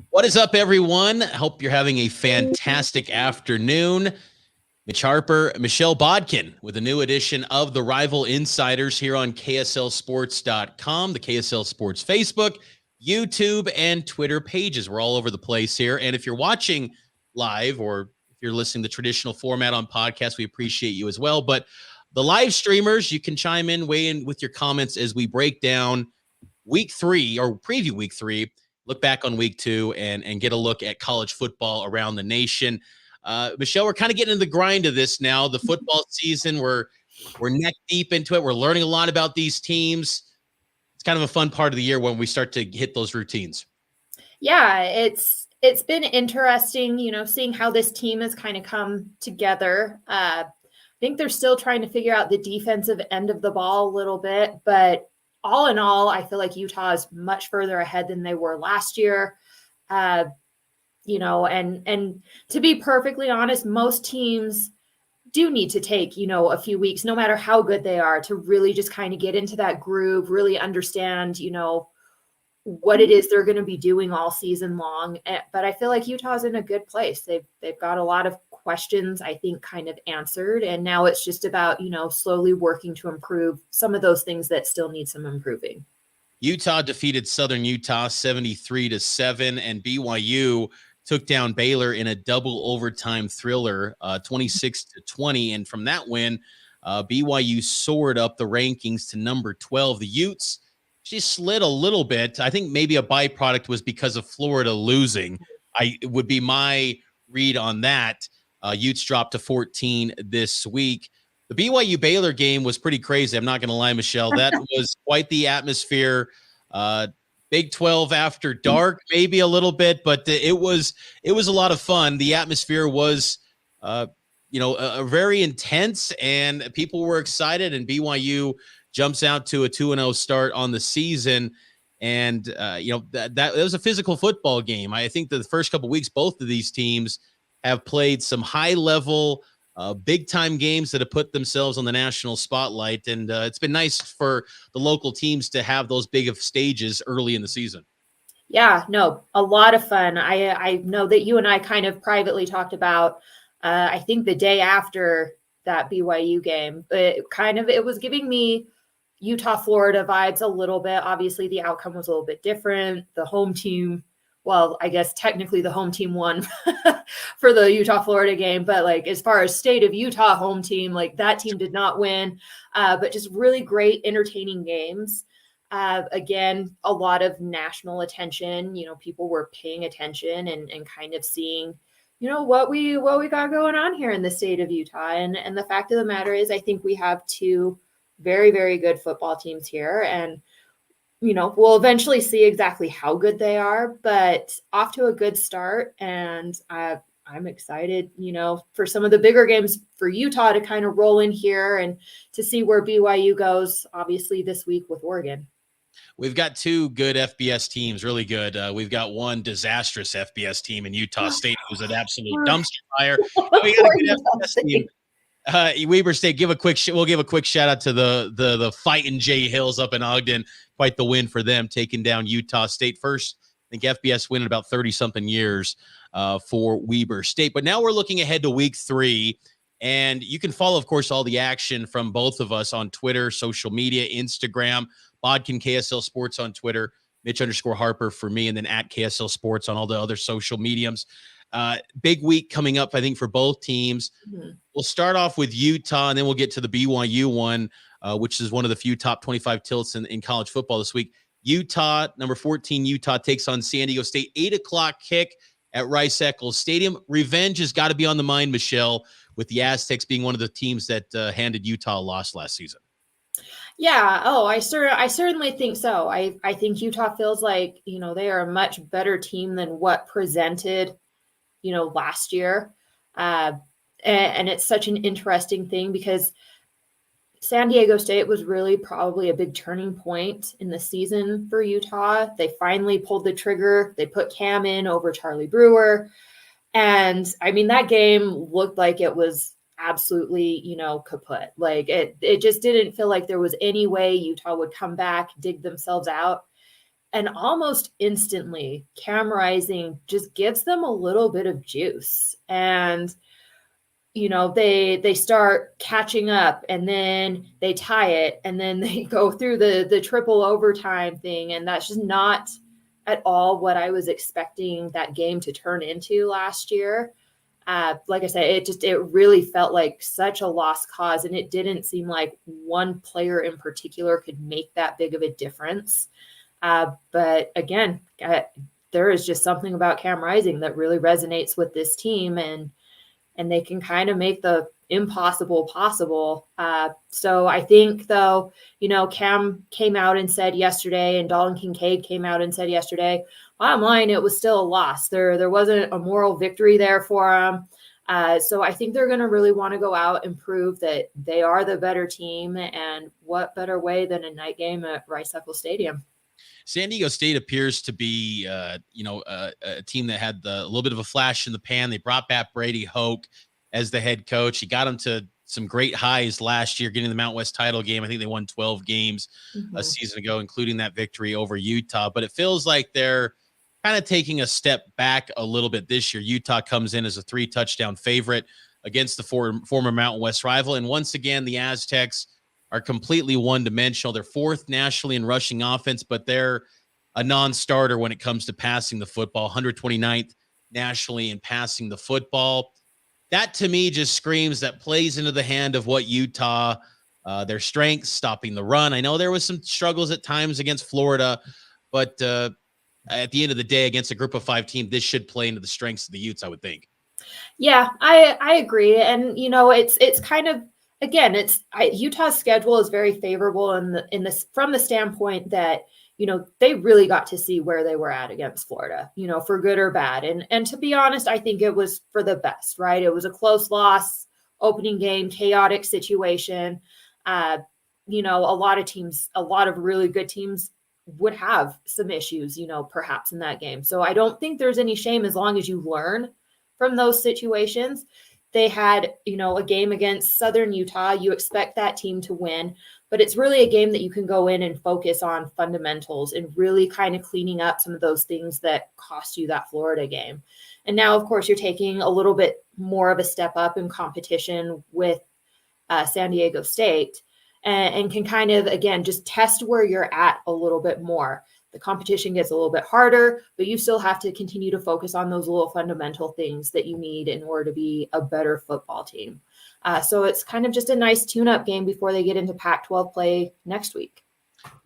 What is up, everyone? I hope you're having a fantastic afternoon. Mitch Harper, Michelle Bodkin with a new edition of the Rival Insiders here on KSLSports.com, the KSL Sports Facebook, YouTube, and Twitter pages. We're all over the place here. And if you're watching live or if you're listening to the traditional format on podcasts, we appreciate you as well. But the live streamers, you can chime in, weigh in with your comments as we break down week 3 or preview week 3, look back on week 2 and get a look at college football around the nation. Michelle, we're kind of getting into the grind of this now. The football season, we're neck deep into it. We're learning a lot about these teams. It's kind of a fun part of the year when we start to hit those routines. Yeah, it's been interesting, seeing how this team has kind of come together. I think they're still trying to figure out the defensive end of the ball a little bit, but all in all, I feel like Utah is much further ahead than they were last year. And to be perfectly honest, most teams do need to take, a few weeks, no matter how good they are, to really just kind of get into that groove, really understand, what it is they're going to be doing all season long. But I feel like Utah's in a good place. They've got a lot of questions, I think, kind of answered. And now it's just about, slowly working to improve some of those things that still need some improving. Utah defeated Southern Utah 73-7, and BYU took down Baylor in a double overtime thriller, 26-20. And from that win, BYU soared up the rankings to number 12. The Utes, she slid a little bit. I think maybe a byproduct was because of Florida losing. It would be my read on that. Utes dropped to 14 this week. The BYU Baylor game was pretty crazy. I'm not going to lie, Michelle. That was quite the atmosphere. Big 12 after dark, maybe a little bit, but it was a lot of fun. The atmosphere was, very intense, and people were excited. And BYU jumps out to a 2-0 start on the season. And, that was a physical football game. I think that the first couple of weeks, both of these teams have played some high-level, big-time games that have put themselves on the national spotlight. And it's been nice for the local teams to have those big of stages early in the season. Yeah, no, a lot of fun. I know that you and I kind of privately talked about, I think the day after that BYU game, it was giving me Utah, Florida vibes a little bit. Obviously, the outcome was a little bit different. The home team, well, I guess technically the home team won for the Utah, Florida game. But as far as state of Utah home team, that team did not win. But just really great, entertaining games. Again, a lot of national attention. People were paying attention and kind of seeing, what we got going on here in the state of Utah. And the fact of the matter is, I think we have two very, very good football teams here. And, we'll eventually see exactly how good they are, but off to a good start. And I'm excited, for some of the bigger games for Utah to kind of roll in here and to see where BYU goes, obviously, this week with Oregon. We've got two good FBS teams, really good. We've got one disastrous FBS team in Utah State, who's an absolute dumpster fire. We got a good FBS team. Weber State, we'll give a quick shout out to the fighting Jay Hills up in Ogden. Quite the win for them, taking down Utah State. First, I think FBS win in about 30-something years for Weber State. But now we're looking ahead to week 3, and you can follow, of course, all the action from both of us on Twitter, social media, Instagram, Bodkin KSL Sports on Twitter, Mitch_Harper for me, and then at KSL Sports on all the other social mediums. Big week coming up, I think, for both teams. Mm-hmm. We'll start off with Utah, and then we'll get to the BYU one, which is one of the few top 25 tilts in college football this week. Utah, number 14, Utah takes on San Diego State, 8 o'clock kick at Rice-Eccles Stadium. Revenge has got to be on the mind, Michelle, with the Aztecs being one of the teams that handed Utah a loss last season. Yeah. Oh, I certainly think so. I think Utah feels like, they are a much better team than what presented, last year. And it's such an interesting thing because San Diego State was really probably a big turning point in the season for Utah. They finally pulled the trigger. They put Cam in over Charlie Brewer. And I mean, that game looked like it was absolutely, kaput. It just didn't feel like there was any way Utah would come back, dig themselves out. And almost instantly, Cam Rising just gives them a little bit of juice. And they start catching up, and then they tie it, and then they go through the triple overtime thing, and that's just not at all what I was expecting that game to turn into last year. Like I said, it really felt like such a lost cause, and it didn't seem like one player in particular could make that big of a difference. But again, there is just something about Cam Rising that really resonates with this team, and they can kind of make the impossible possible. So I think, though, Cam came out and said yesterday, and Dalton Kincaid came out and said yesterday, bottom line, it was still a loss. There wasn't a moral victory there for them. So I think they're going to really want to go out and prove that they are the better team. And what better way than a night game at Rice-Eccles Stadium? San Diego State appears to be, a team that had a little bit of a flash in the pan. They brought back Brady Hoke as the head coach. He got them to some great highs last year, getting the Mountain West title game. I think they won 12 games a season ago, including that victory over Utah. But it feels like they're kind of taking a step back a little bit this year. Utah comes in as a 3-touchdown favorite against the former Mountain West rival. And once again, the Aztecs are completely one-dimensional. They're fourth nationally in rushing offense, but they're a non-starter when it comes to passing the football, 129th nationally in passing the football. That, to me, just screams that plays into the hand of what Utah, their strengths, stopping the run. I know there was some struggles at times against Florida, but at the end of the day, against a group of 5 team, this should play into the strengths of the Utes, I would think. Yeah, I agree. And, it's kind of, again, Utah's schedule is very favorable from the standpoint that, they really got to see where they were at against Florida, for good or bad. And to be honest, I think it was for the best, right? It was a close loss, opening game, chaotic situation. A lot of really good teams would have some issues, perhaps in that game. So I don't think there's any shame as long as you learn from those situations. They had, a game against Southern Utah. You expect that team to win, but it's really a game that you can go in and focus on fundamentals and really kind of cleaning up some of those things that cost you that Florida game. And now, of course, you're taking a little bit more of a step up in competition with San Diego State, and can kind of, again, just test where you're at a little bit more. The competition gets a little bit harder, but you still have to continue to focus on those little fundamental things that you need in order to be a better football team. So it's kind of just a nice tune-up game before they get into Pac-12 play next week.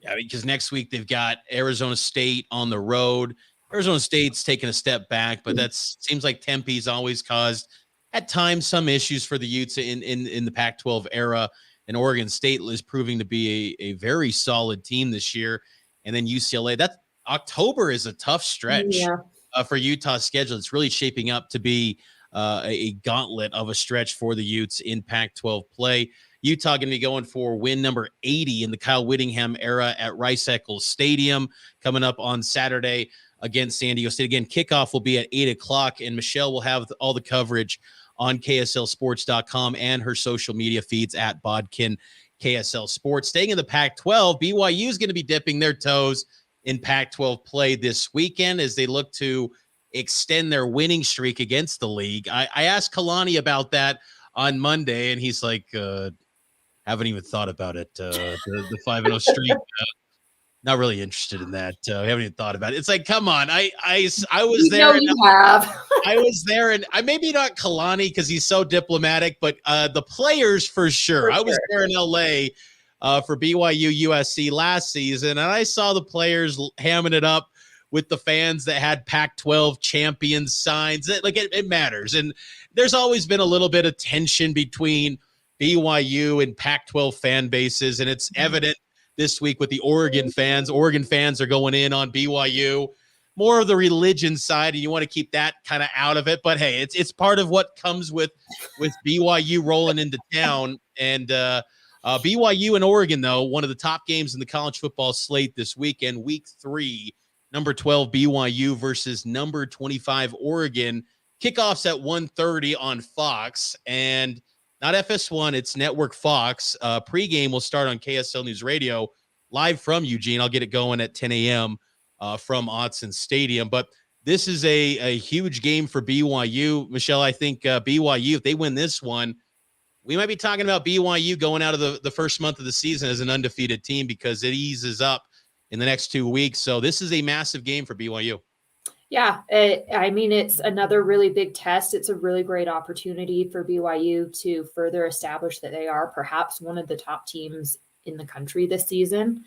Yeah, because next week they've got Arizona State on the road. Arizona State's taken a step back, but that seems like Tempe's always caused at times some issues for the Utes in the Pac-12 era. And Oregon State is proving to be a very solid team this year. And then UCLA. That October is a tough stretch for Utah's schedule. It's really shaping up to be a gauntlet of a stretch for the Utes in Pac-12 play. Utah going to be going for win number 80 in the Kyle Whittingham era at Rice-Eccles Stadium coming up on Saturday against San Diego State. Again, kickoff will be at 8 o'clock, and Michelle will have all the coverage on KSLSports.com and her social media feeds at Bodkin KSL Sports. Staying in the Pac-12, BYU is going to be dipping their toes in Pac-12 play this weekend as they look to extend their winning streak against the league. I asked Kalani about that on Monday, and he's like, haven't even thought about it. The 5-0 streak, not really interested in that. We haven't even thought about it. It's like, come on. I was there. You have. I was there, and I maybe not Kalani because he's so diplomatic, but the players for sure. I was there in LA for BYU USC last season, and I saw the players hamming it up with the fans that had Pac-12 champion signs. It matters, and there's always been a little bit of tension between BYU and Pac-12 fan bases, and it's evident this week with the Oregon fans. Oregon fans are going in on BYU. More of the religion side, and you want to keep that kind of out of it. But hey, it's part of what comes with BYU rolling into town. And BYU and Oregon, though, one of the top games in the college football slate this weekend, week 3, number 12 BYU versus number 25 Oregon. Kickoffs at 1:30 on Fox, and not FS1, it's Network Fox. Pregame will start on KSL News Radio live from Eugene. I'll get it going at 10 a.m. from Autzen Stadium. But this is a huge game for BYU. Michelle, I think BYU, if they win this one, we might be talking about BYU going out of the first month of the season as an undefeated team because it eases up in the next 2 weeks. So this is a massive game for BYU. Yeah, I mean, it's another really big test. It's a really great opportunity for BYU to further establish that they are perhaps one of the top teams in the country this season.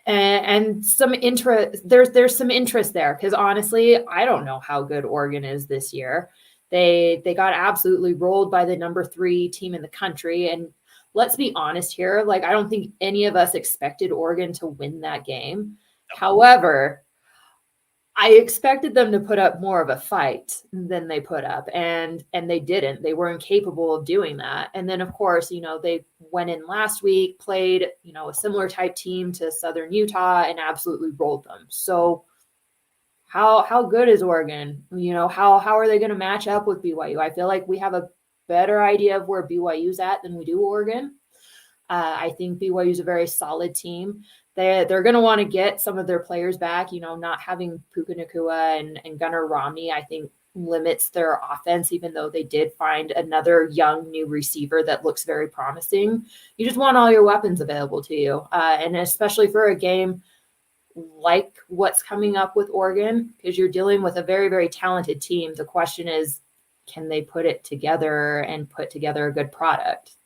And some interest, there's some interest there because honestly, I don't know how good Oregon is this year. They got absolutely rolled by the number 3 team in the country. And let's be honest here, like I don't think any of us expected Oregon to win that game. However, I expected them to put up more of a fight than they put up, and they didn't. They were incapable of doing that. And then, of course, they went in last week, played, a similar type team to Southern Utah and absolutely rolled them. So how good is Oregon? How are they going to match up with BYU? I feel like we have a better idea of where BYU's at than we do Oregon. I think BYU is a very solid team. They're going to want to get some of their players back. Not having Puka Nacua and Gunnar Romney, I think, limits their offense, even though they did find another young new receiver that looks very promising. You just want all your weapons available to you. And especially for a game like what's coming up with Oregon, because you're dealing with a very, very talented team. The question is, can they put it together and put together a good product?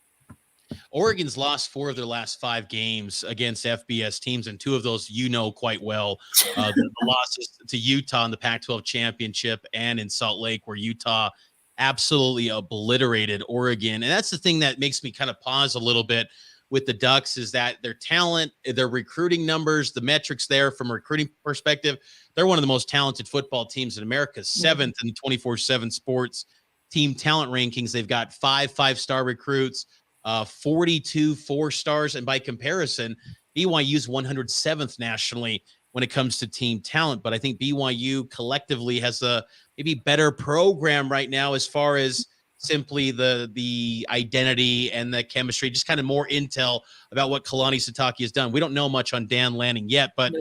Oregon's lost 4 of their last 5 games against FBS teams, and 2 of those quite well. The losses to Utah in the Pac-12 championship and in Salt Lake, where Utah absolutely obliterated Oregon. And that's the thing that makes me kind of pause a little bit with the Ducks is that their talent, their recruiting numbers, the metrics there from a recruiting perspective, they're one of the most talented football teams in America, 7th in the 24/7 sports team talent rankings. They've got 5 5-star recruits, 42 4-stars, and by comparison, BYU's 107th nationally when it comes to team talent. But I think BYU collectively has a maybe better program right now as far as simply the identity and the chemistry, just kind of more intel about what Kalani Sitake has done. We don't know much on Dan Lanning yet, but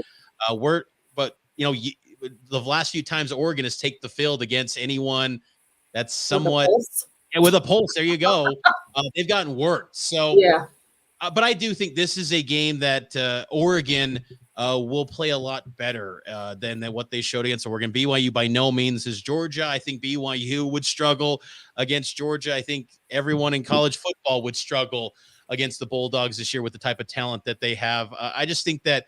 the last few times Oregon has taken the field against anyone that's somewhat with a pulse. There you go. They've gotten worked. So, yeah. But I do think this is a game that Oregon will play a lot better than what they showed against Oregon. BYU by no means is Georgia. I think BYU would struggle against Georgia. I think everyone in college football would struggle against the Bulldogs this year with the type of talent that they have. I just think that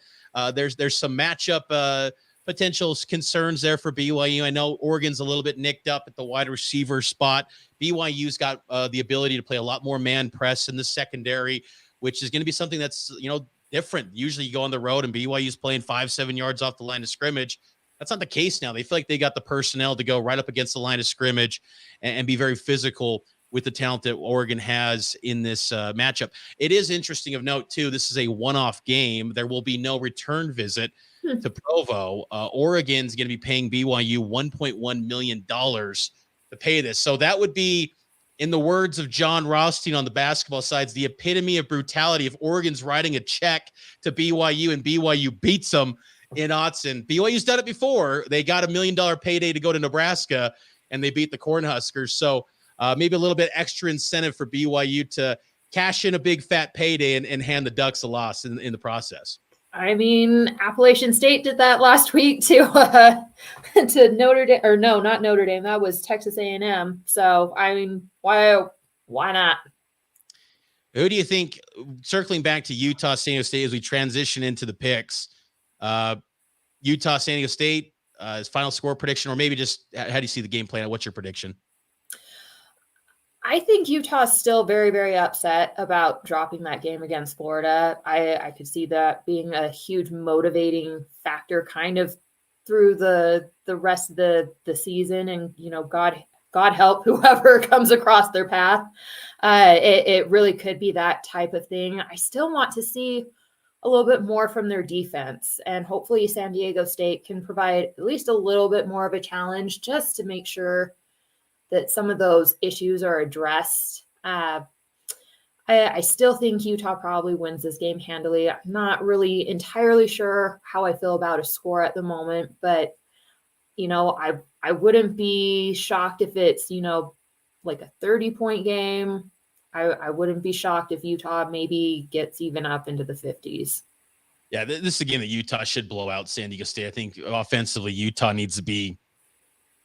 there's some matchup potential concerns there for BYU. I know Oregon's a little bit nicked up at the wide receiver spot. BYU's got the ability to play a lot more man press in the secondary, which is going to be something that's, different. Usually you go on the road and BYU's playing 5-7 yards off the line of scrimmage. That's not the case now. They feel like they got the personnel to go right up against the line of scrimmage and be very physical with the talent that Oregon has in this matchup. It is interesting of note, too, this is a one-off game. There will be no return visit to Provo. Oregon's going to be paying BYU $1.1 million to pay this. So that would be, in the words of John Rothstein on the basketball sides, the epitome of brutality. If Oregon's writing a check to BYU and BYU beats them in Autzen. BYU's done it before. They got $1 million payday to go to Nebraska, and they beat the Cornhuskers. So maybe a little bit extra incentive for BYU to cash in a big fat payday and hand the Ducks a loss in the process. I mean, Appalachian State did that last week to Notre Dame, or no, not Notre Dame. That was Texas A&M. So, I mean, why not? Who do you think, circling back to Utah, San Diego State, as we transition into the picks, Utah, San Diego State, final score prediction, or maybe just how do you see the game plan? What's your prediction? I think Utah's still very, very upset about dropping that game against Florida. I could see that being a huge motivating factor kind of through the rest of the season. And, God help whoever comes across their path. It really could be that type of thing. I still want to see a little bit more from their defense. And hopefully San Diego State can provide at least a little bit more of a challenge just to make sure that some of those issues are addressed. I still think Utah probably wins this game handily. I'm not really entirely sure how I feel about a score at the moment, but I wouldn't be shocked if it's, like a 30-point game. I wouldn't be shocked if Utah maybe gets even up into the 50s. Yeah, this is a game that Utah should blow out San Diego State. I think offensively, Utah needs to be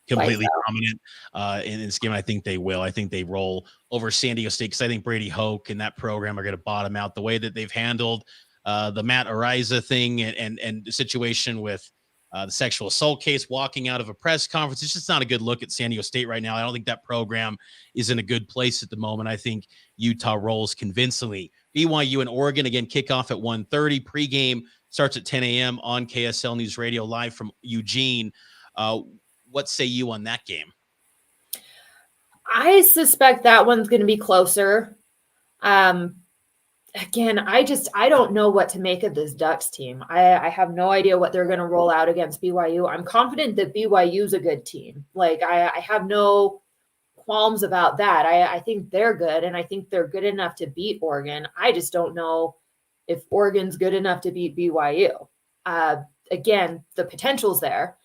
completely dominant in this game. I think they will. I think they roll over San Diego State because I think Brady Hoke and that program are going to bottom out the way that they've handled the Matt Ariza thing and the situation with the sexual assault case, walking out of a press conference. It's just not a good look at San Diego State right now. I don't think that program is in a good place at the moment. I think Utah rolls convincingly. BYU and Oregon, again, kickoff at 1:30. Pregame starts at 10 a.m. on KSL News Radio, live from Eugene. What say you on that game? I suspect that one's going to be closer. Again, I don't know what to make of this Ducks team. I have no idea what they're going to roll out against BYU. I'm confident that BYU is a good team. Like I have no qualms about that. I think they're good, and I think they're good enough to beat Oregon. I just don't know if Oregon's good enough to beat BYU. Again, the potential's there.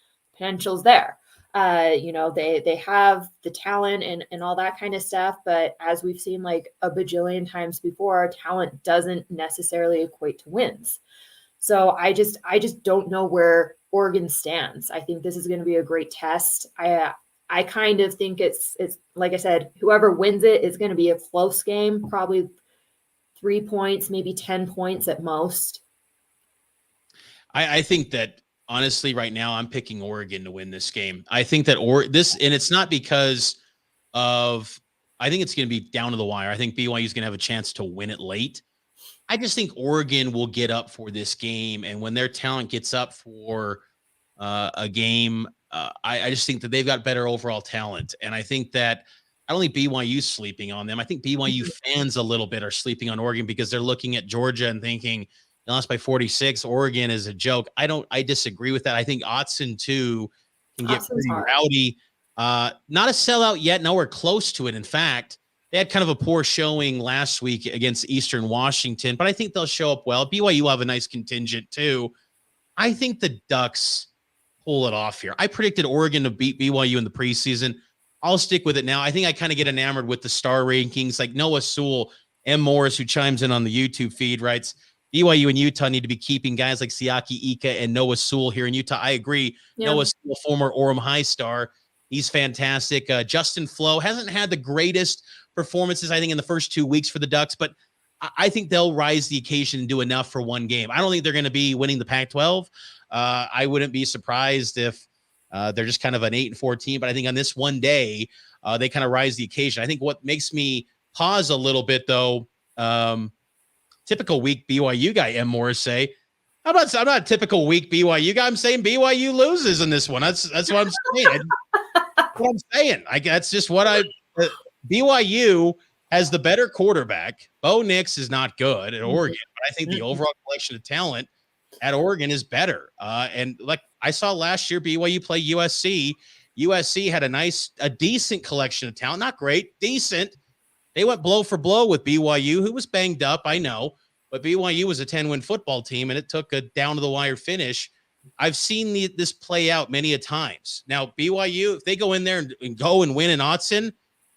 They have the talent and all that kind of stuff. But as we've seen like a bajillion times before, talent doesn't necessarily equate to wins. So I just don't know where Oregon stands. I think this is going to be a great test. I kind of think it's like I said, whoever wins it is going to be a close game, probably 3 points, maybe 10 points at most. I think that honestly, right now, I'm picking Oregon to win this game. I think that and it's not because of, I think it's going to be down to the wire. I think BYU is going to have a chance to win it late. I just think Oregon will get up for this game. And when their talent gets up for a game, I just think that they've got better overall talent. And I think that I don't think BYU's sleeping on them. I think BYU fans a little bit are sleeping on Oregon because they're looking at Georgia and thinking, lost by 46. Oregon is a joke. I disagree with that. I think Autzen too can get pretty rowdy. Not a sellout yet. Nowhere close to it. In fact, they had kind of a poor showing last week against Eastern Washington, but I think they'll show up well. BYU will have a nice contingent too. I think the Ducks pull it off here. I predicted Oregon to beat BYU in the preseason. I'll stick with it now. I think I kind of get enamored with the star rankings. Like Noah Sewell, M. Morris, who chimes in on the YouTube feed, writes, BYU and Utah need to be keeping guys like Siaki Ika and Noah Sewell here in Utah. I agree. Yeah. Noah Sewell, former Orem High star. He's fantastic. Justin Flo hasn't had the greatest performances, I think, in the first 2 weeks for the Ducks, but I think they'll rise the occasion and do enough for one game. I don't think they're going to be winning the Pac-12. I wouldn't be surprised if they're just kind of an 8-4 team, but I think on this one day, they kind of rise the occasion. I think what makes me pause a little bit, though, typical weak BYU guy, M. Morris say, I'm not a typical weak BYU guy. I'm saying BYU loses in this one. That's what I'm saying. That's just what BYU has the better quarterback. Bo Nix is not good at Oregon, but I think the overall collection of talent at Oregon is better. And like I saw last year, BYU play USC. USC had a decent collection of talent. Not great, decent. They went blow for blow with BYU, who was banged up, I know. But BYU was a 10-win football team, and it took a down-to-the-wire finish. I've seen this play out many a times. Now, BYU, if they go in there and go and win in Autzen,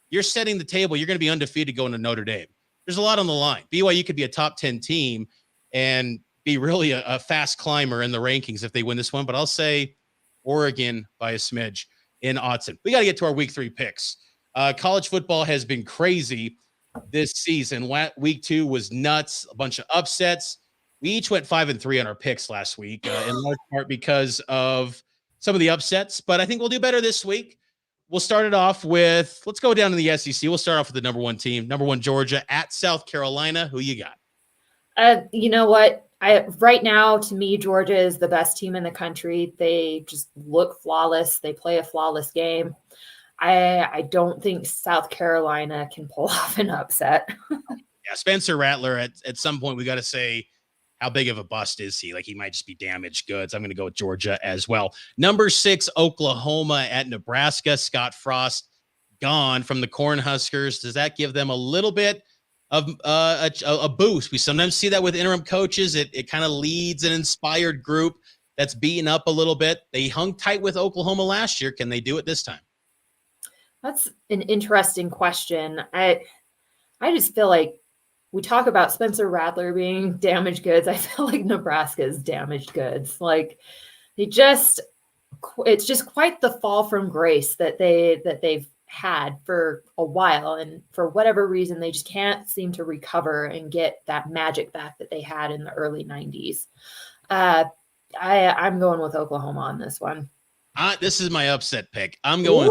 you're setting the table. You're going to be undefeated going to Notre Dame. There's a lot on the line. BYU could be a top 10 team and be really a fast climber in the rankings if they win this one. But I'll say Oregon by a smidge in Autzen. We got to get to our week 3 picks. College football has been crazy this season. Week 2 was nuts, a bunch of upsets. We each went 5-3 on our picks last week, in large part because of some of the upsets. But I think we'll do better this week. We'll start it off with, let's go down to the SEC. We'll start off with the number 1 team, number 1 Georgia at South Carolina. Who you got? You know what? Right now, to me, Georgia is the best team in the country. They just look flawless. They play a flawless game. I don't think South Carolina can pull off an upset. Yeah, Spencer Rattler, at some point, we got to say, how big of a bust is he? Like, he might just be damaged goods. I'm going to go with Georgia as well. Number 6, Oklahoma at Nebraska. Scott Frost gone from the Cornhuskers. Does that give them a little bit of a boost. We sometimes see that with interim coaches. It kind of leads an inspired group that's beaten up a little bit. They hung tight with Oklahoma last year. Can they do it this time? That's an interesting question. I just feel like we talk about Spencer Rattler being damaged goods. I feel like Nebraska is damaged goods. Like it's just quite the fall from grace that they've had for a while, and for whatever reason they just can't seem to recover and get that magic back that they had in the early 90s. I'm going with Oklahoma on this one. This is my upset pick. I'm going.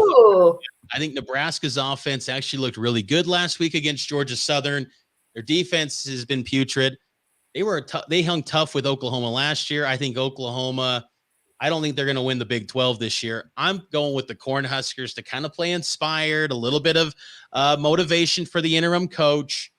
I think Nebraska's offense actually looked really good last week against Georgia Southern. Their defense has been putrid. They hung tough with Oklahoma last year. I think Oklahoma, I don't think they're going to win the Big 12 this year. I'm going with the Cornhuskers to kind of play inspired, a little bit of motivation for the interim coach.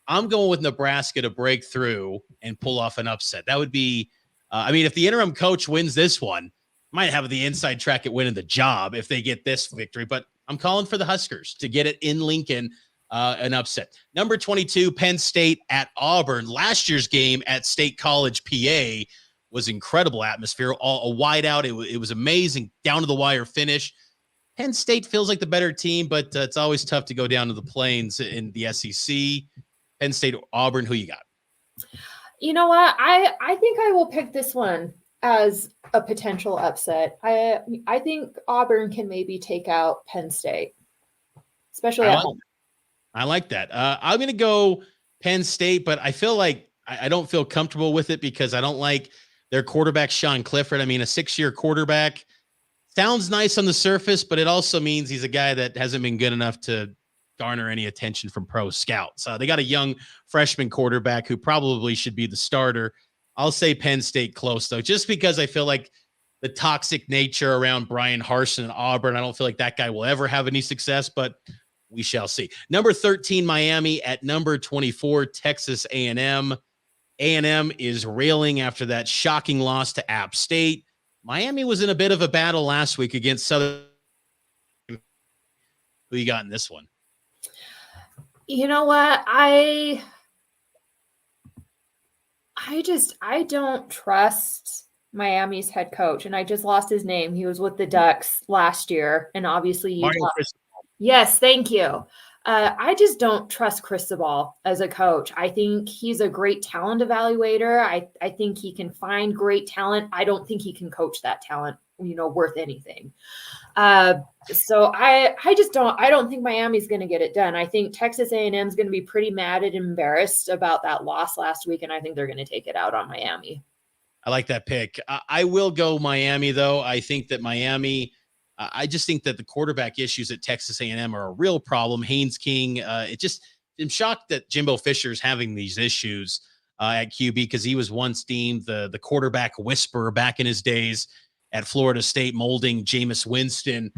I'm going with Nebraska to break through and pull off an upset. That would be, if the interim coach wins this one, might have the inside track at winning the job if they get this victory, but I'm calling for the Huskers to get it in Lincoln, an upset. Number 22, Penn State at Auburn. Last year's game at State College, PA, was incredible atmosphere, a wide out. It was amazing, down to the wire finish. Penn State feels like the better team, but it's always tough to go down to the plains in the SEC. Penn State, Auburn, who you got? You know what? I think I will pick this one as a potential upset. I think Auburn can maybe take out Penn State, especially at home. I like that. I'm going to go Penn State, but I feel like I don't feel comfortable with it because I don't like their quarterback, Sean Clifford. I mean, a 6-year quarterback sounds nice on the surface, but it also means he's a guy that hasn't been good enough to garner any attention from pro scouts. They got a young freshman quarterback who probably should be the starter. I'll say Penn State close, though, just because I feel like the toxic nature around Brian Harsin and Auburn, I don't feel like that guy will ever have any success, but we shall see. Number 13, Miami. At number 24, Texas A&M. A&M is railing after that shocking loss to App State. Miami was in a bit of a battle last week against Southern. Who you got in this one? You know what? I don't trust Miami's head coach, and I just lost his name. He was with the Ducks last year, and obviously yes, thank you. I just don't trust Cristobal as a coach. I think he's a great talent evaluator. I think he can find great talent. I don't think he can coach that talent, worth anything. So I don't think Miami's going to get it done. I think Texas A&M is going to be pretty mad and embarrassed about that loss last week, and I think they're going to take it out on Miami. I like that pick. I will go Miami, though. I think that Miami, I just think that the quarterback issues at Texas A&M are a real problem. Haynes King, I'm shocked that Jimbo Fisher is having these issues at QB because he was once deemed the quarterback whisperer back in his days at Florida State, molding Jameis Winston.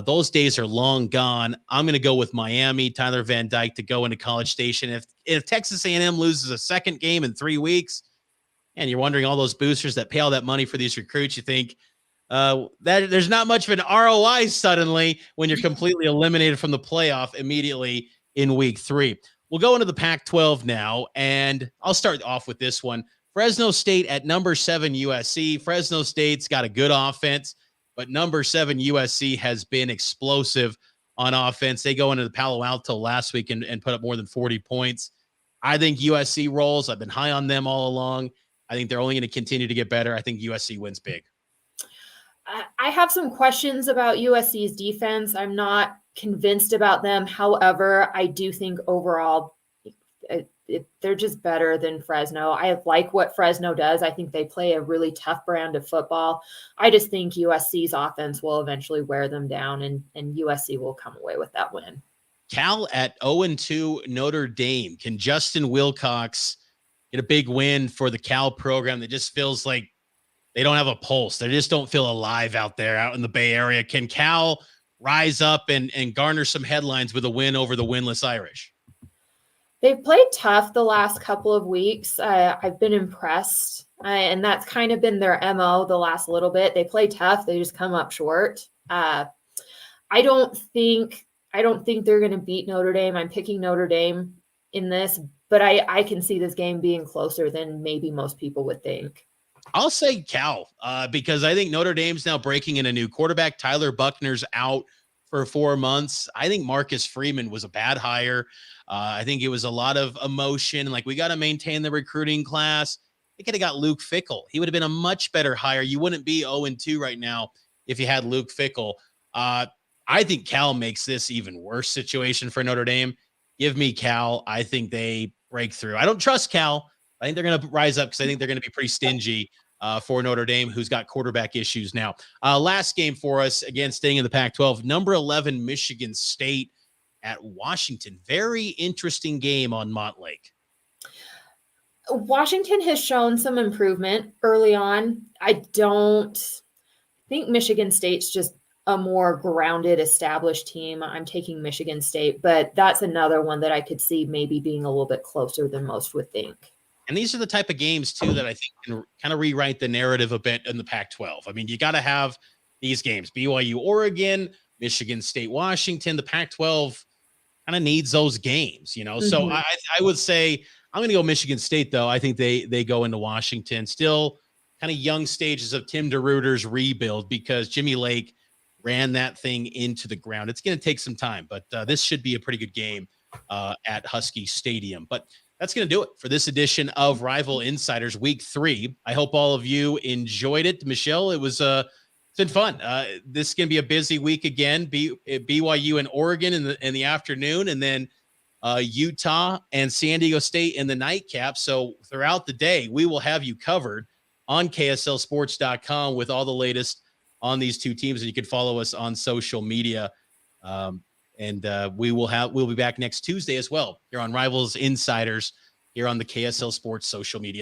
Those days are long gone. I'm going to go with Miami, Tyler Van Dyke to go into College Station. If Texas A&M loses a second game in 3 weeks, and you're wondering all those boosters that pay all that money for these recruits, you think that there's not much of an ROI suddenly when you're completely eliminated from the playoff immediately in week 3. We'll go into the Pac-12 now, and I'll start off with this one. Fresno State at number 7 USC. Fresno State's got a good offense, but number 7 USC has been explosive on offense. They go into the Palo Alto last week and put up more than 40 points. I think USC rolls. I've been high on them all along. I think they're only going to continue to get better. I think USC wins big. I have some questions about USC's defense. I'm not convinced about them. However, I do think overall they're just better than Fresno. I like what Fresno does. I think they play a really tough brand of football. I just think USC's offense will eventually wear them down, and USC will come away with that win. Cal at 0-2 Notre Dame. Can Justin Wilcox get a big win for the Cal program that just feels like they don't have a pulse? They just don't feel alive out there, out in the Bay Area. Can Cal rise up and garner some headlines with a win over the winless Irish? They've played tough the last couple of weeks. I've been impressed, and that's kind of been their MO the last little bit. They play tough. They just come up short. I don't think they're going to beat Notre Dame. I'm picking Notre Dame in this, but I can see this game being closer than maybe most people would think. I'll say Cal, because I think Notre Dame's now breaking in a new quarterback. Tyler Buckner's out for 4 months. I think Marcus Freeman was a bad hire. I think it was a lot of emotion. Like, we got to maintain the recruiting class. They could have got Luke Fickell. He would have been a much better hire. You wouldn't be 0-2 right now if you had Luke Fickell. I think Cal makes this even worse situation for Notre Dame. Give me Cal. I think they break through. I don't trust Cal. I think they're going to rise up because I think they're going to be pretty stingy for Notre Dame, who's got quarterback issues now. Last game for us, again, staying in the Pac-12, number 11, Michigan State at Washington. Very interesting game on Montlake. Washington has shown some improvement early on. I don't think Michigan State's just a more grounded, established team. I'm taking Michigan State, but that's another one that I could see maybe being a little bit closer than most would think. And these are the type of games, too, that I think can kind of rewrite the narrative a bit in the Pac-12. I mean, you got to have these games. BYU, Oregon, Michigan State, Washington. The Pac-12 kind of needs those games, you know. Mm-hmm. So I would say I'm going to go Michigan State, though. I think they go into Washington. Still kind of young stages of Tim DeRuyter's rebuild because Jimmy Lake ran that thing into the ground. It's going to take some time, but this should be a pretty good game at Husky Stadium. But that's going to do it for this edition of Rival Insiders Week 3. I hope all of you enjoyed it. Michelle, it's been fun. This is going to be a busy week again. BYU and Oregon in the afternoon, and then Utah and San Diego State in the nightcap. So throughout the day, we will have you covered on KSLSports.com with all the latest on these two teams. And you can follow us on social media. And we'll be back next Tuesday as well here on Rivals Insiders here on the KSL Sports social media.